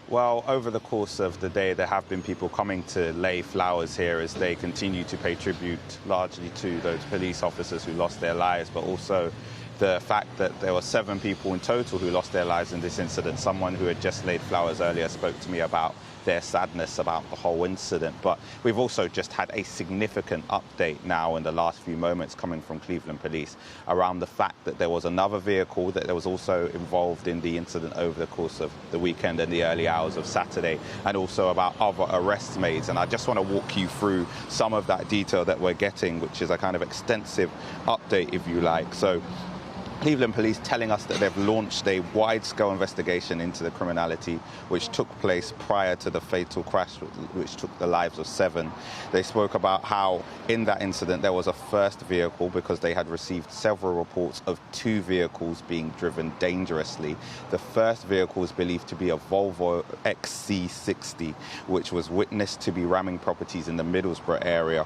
Well, over the course of the day, there have been people coming to lay flowers here as they continue to pay tribute largely to those police officers who lost their lives, but also the fact that there were 7 people in total who lost their lives in this incident. Someone who had just laid flowers earlier spoke to me about their sadness about the whole incident. But we've also just had a significant update now in the last few moments coming from Cleveland Police around the fact that there was another vehicle that was also involved in the incident over the course of the weekend and the early hours of Saturday, and also about other arrests made. And I just want to walk you through some of that detail that we're getting, which is a kind of extensive update, if you like. So Cleveland Police telling us that they've launched a wide-scale investigation into the criminality which took place prior to the fatal crash which took the lives of 7. They spoke about how in that incident there was a first vehicle because they had received several reports of 2 vehicles being driven dangerously. The first vehicle is believed to be a Volvo XC60, which was witnessed to be ramming properties in the Middlesbrough area.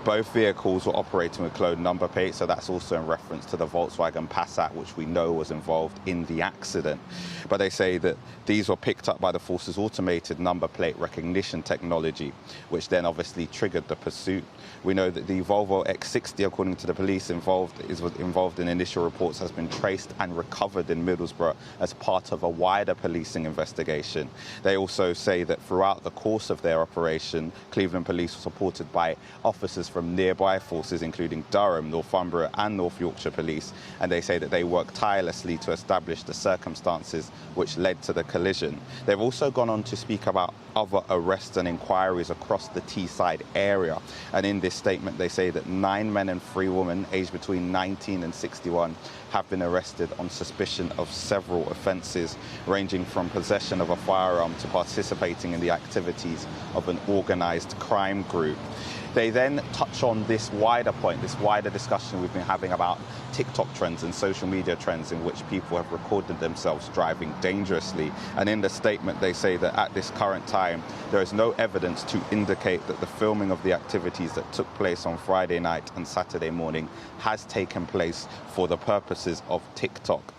Both vehicles were operating with cloned number plates, so that's also in reference to the Volkswagen Passat, which we know was involved in the accident. But they say that these were picked up by the force's automated number plate recognition technology, which then obviously triggered the pursuit. We know that the Volvo XC60, according to the police involved in initial reports, has been traced and recovered in Middlesbrough as part of a wider policing investigation. They also say that throughout the course of their operation, Cleveland Police were supported by officers from nearby forces, including Durham, Northumbria and North Yorkshire Police, and they say that they worked tirelessly to establish the circumstances which led to the collision. They've also gone on to speak about other arrests and inquiries across the Teesside area, and in this statement they say that 9 men and 3 women aged between 19 and 61 have been arrested on suspicion of several offences, ranging from possession of a firearm to participating in the activities of an organised crime group. They then touch on this wider point, this wider discussion we've been having about TikTok trends and social media trends in which people have recorded themselves driving dangerously. And in the statement, they say that at this current time, there is no evidence to indicate that the filming of the activities that took place on Friday night and Saturday morning has taken place for the purposes of TikTok.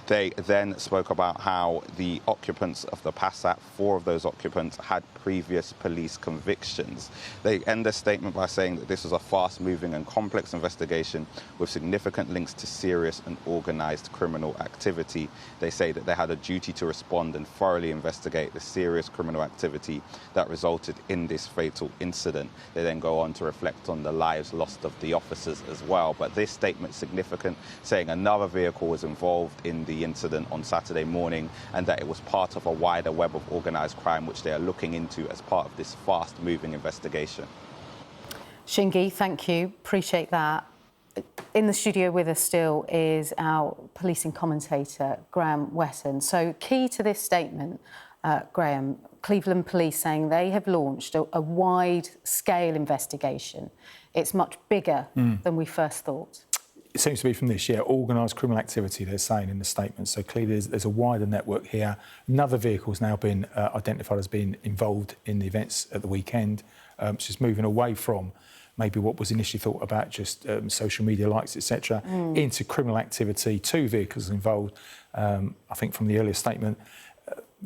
They then spoke about how the occupants of the Passat, 4 of those occupants, had previous police convictions. They end their statement by saying that this was a fast-moving and complex investigation with significant links to serious and organised criminal activity. They say that they had a duty to respond and thoroughly investigate the serious criminal activity that resulted in this fatal incident. They then go on to reflect on the lives lost of the officers as well. But this statement is significant, saying another vehicle was involved in the incident on Saturday morning and that it was part of a wider web of organised crime which they are looking into as part of this fast-moving investigation. Shingi, thank you. Appreciate that. In the studio with us still is our policing commentator, Graham Weston. So key to this statement, Graham, Cleveland Police saying they have launched a wide-scale investigation. It's much bigger than we first thought. It seems to be from this, organised criminal activity, they're saying in the statement. So clearly there's a wider network here. Another vehicle has now been identified as being involved in the events at the weekend. It's just moving away from maybe what was initially thought about just social media likes, etc., into criminal activity. 2 vehicles involved, I think from the earlier statement,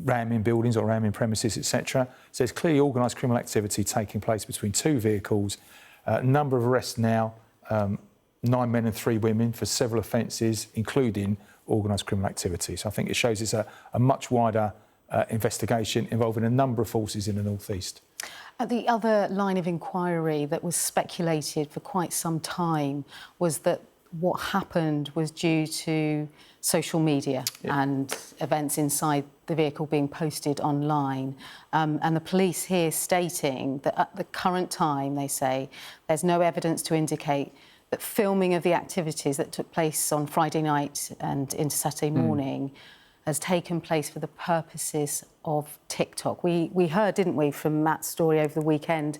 ramming buildings or ramming premises, etc. So there's clearly organised criminal activity taking place between 2 vehicles. Number of arrests now, 9 men and 3 women for several offences, including organised criminal activity. So I think it shows it's a much wider investigation involving a number of forces in the North East. The other line of inquiry that was speculated for quite some time was that what happened was due to social media and events inside the vehicle being posted online. And the police here stating that at the current time, they say, there's no evidence to indicate that filming of the activities that took place on Friday night and into Saturday morning has taken place for the purposes of TikTok. We heard, didn't we, from Matt's story over the weekend,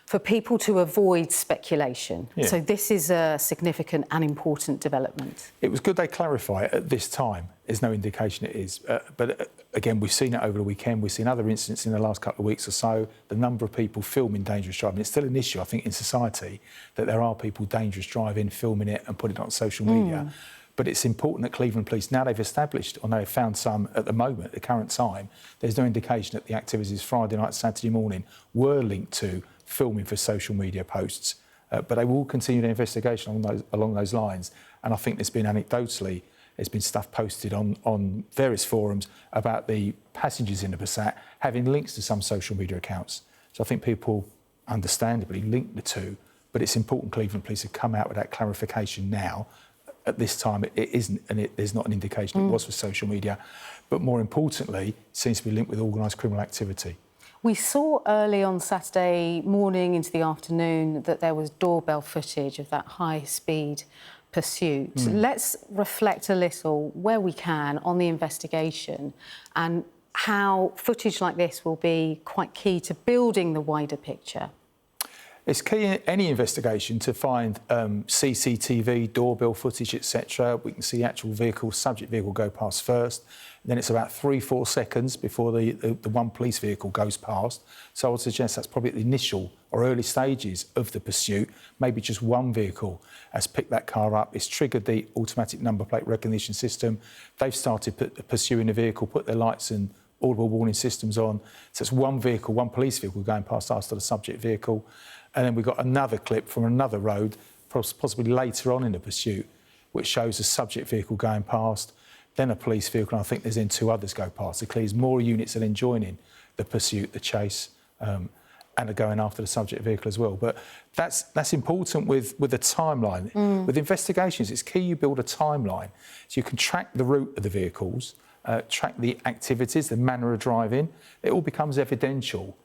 for people to avoid speculation. Yeah. So this is a significant and important development. It was good they clarify it at this time. There's no indication it is. But again, we've seen it over the weekend. We've seen other incidents in the last couple of weeks or so. The number of people filming dangerous driving. It's still an issue, I think, in society that there are people dangerous driving, filming it and putting it on social media. But it's important that Cleveland Police, now they've established, or they've found some at the moment, at the current time, there's no indication that the activities Friday night, Saturday morning were linked to filming for social media posts. But they will continue the investigation along those lines. And I think there's been anecdotally, there's been stuff posted on various forums about the passengers in the Passat having links to some social media accounts. So I think people understandably link the two, but it's important Cleveland Police have come out with that clarification now. At this time, it isn't, and there's not an indication it was for social media. But more importantly, it seems to be linked with organised criminal activity. We saw early on Saturday morning into the afternoon that there was doorbell footage of that high-speed pursuit. Let's reflect a little, where we can, on the investigation and how footage like this will be quite key to building the wider picture. It's key in any investigation to find CCTV, doorbell footage, etc. We can see the actual vehicle, subject vehicle go past first. Then it's about 3-4 seconds before the one police vehicle goes past. So I would suggest that's probably at the initial or early stages of the pursuit. Maybe just one vehicle has picked that car up. It's triggered the automatic number plate recognition system. They've started pursuing the vehicle, put their lights and audible warning systems on. So it's one vehicle, one police vehicle going past after the subject vehicle. And then we've got another clip from another road, possibly later on in the pursuit, which shows a subject vehicle going past, then a police vehicle, and I think there's then 2 others go past. It clears more units are then joining the pursuit, the chase, and are going after the subject vehicle as well. But that's important with the timeline. With investigations, it's key you build a timeline so you can track the route of the vehicles, track the activities, the manner of driving. It all becomes evidential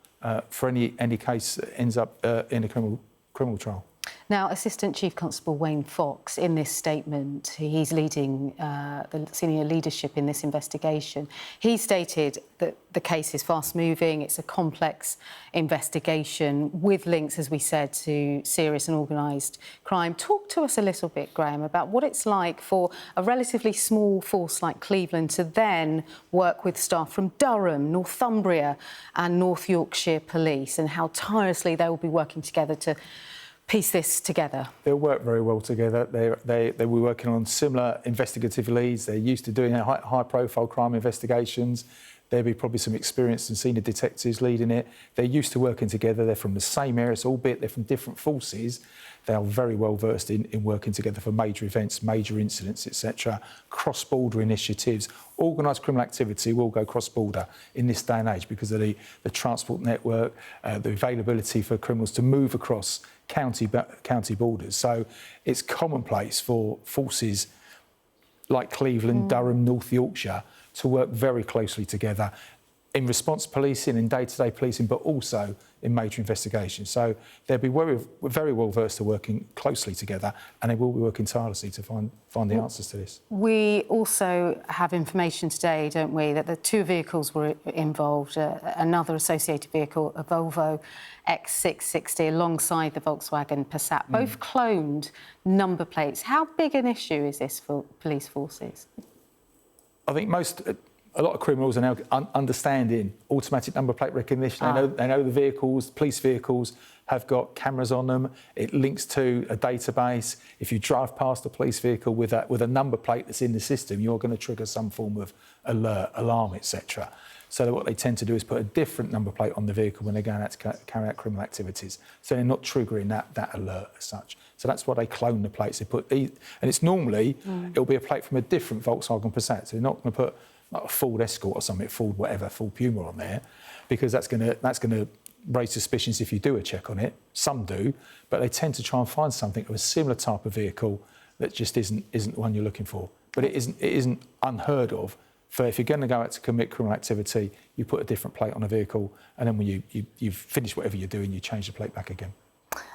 for any case that ends up in a criminal trial. Now, Assistant Chief Constable Wayne Fox, in this statement, he's leading the senior leadership in this investigation. He stated that the case is fast-moving, it's a complex investigation with links, as we said, to serious and organised crime. Talk to us a little bit, Graham, about what it's like for a relatively small force like Cleveland to then work with staff from Durham, Northumbria and North Yorkshire Police, and how tirelessly they will be working together to piece this together. They'll work very well together. They were working on similar investigative leads. They're used to doing high-profile crime investigations. There'll be probably some experienced and senior detectives leading it. They're used to working together. They're from the same areas, albeit they're from different forces. They are very well versed in working together for major events, major incidents, etc. Cross-border initiatives. Organised criminal activity will go cross-border in this day and age because of the transport network, the availability for criminals to move across county borders. So it's commonplace for forces like Cleveland, Durham, North Yorkshire to work very closely together in response policing, in day-to-day policing, but also in major investigations. So they'll be very well versed to working closely together, and they will be working tirelessly to find the answers to this. We also have information today, don't we, that the 2 vehicles were involved, another associated vehicle, a Volvo XC60, alongside the Volkswagen Passat, both cloned number plates. How big an issue is this for police forces? I think a lot of criminals are now understanding automatic number plate recognition. They know the vehicles, police vehicles have got cameras on them. It links to a database. If you drive past a police vehicle with a number plate that's in the system, you're going to trigger some form of alert, alarm, etc. So what they tend to do is put a different number plate on the vehicle when they're going out to carry out criminal activities. So they're not triggering that alert as such. So that's why they clone the plates. They put these, and it's normally it'll be a plate from a different Volkswagen Passat. So they're not going to put like a Ford Escort or something, Ford whatever, Ford Puma on there, because that's going to raise suspicions if you do a check on it. Some do, but they tend to try and find something of a similar type of vehicle that just isn't the one you're looking for. But it isn't unheard of. For if you're going to go out to commit criminal activity, you put a different plate on a vehicle, and then when you've finished whatever you're doing, you change the plate back again.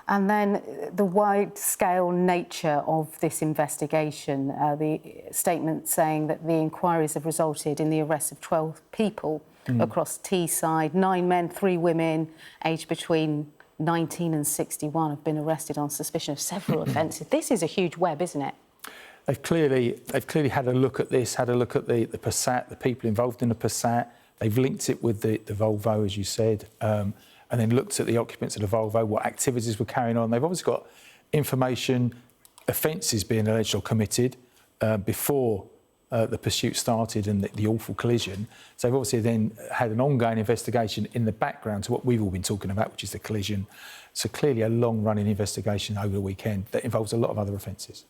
And then the wide-scale nature of this investigation, the statement saying that the inquiries have resulted in the arrest of 12 people across Teesside, 9 men, 3 women, aged between 19 and 61 have been arrested on suspicion of several offences. This is a huge web, isn't it? They've clearly had a look at this, had a look at the Passat, the people involved in the Passat. They've linked it with the Volvo, as you said, and then looked at the occupants of the Volvo, what activities were carrying on. They've obviously got information, offences being alleged or committed, before the pursuit started and the awful collision. So they've obviously then had an ongoing investigation in the background to what we've all been talking about, which is the collision. So clearly a long-running investigation over the weekend that involves a lot of other offences.